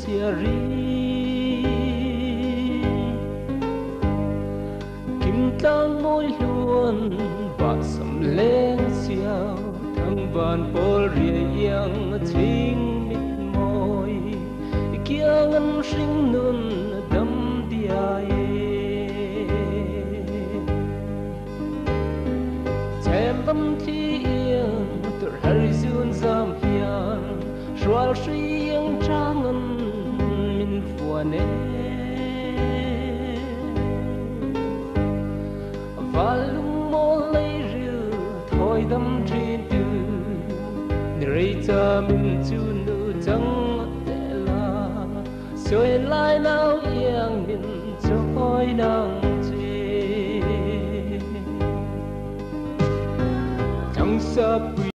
xia ri kim tang môi luôn và sầm lên xiao thăng bàn bol rìa yang chính mít môi kia ngân sinh nun đâm diai chém tâm thi yên từ hari dương giam hiền xoa suy yang trang ngân min phù nè và lung mô lấy rượu thôi đâm trên từ người ta mình chu nữ chẳng tệ là rồi lại nào yang mình trôi đang chê chẳng sắp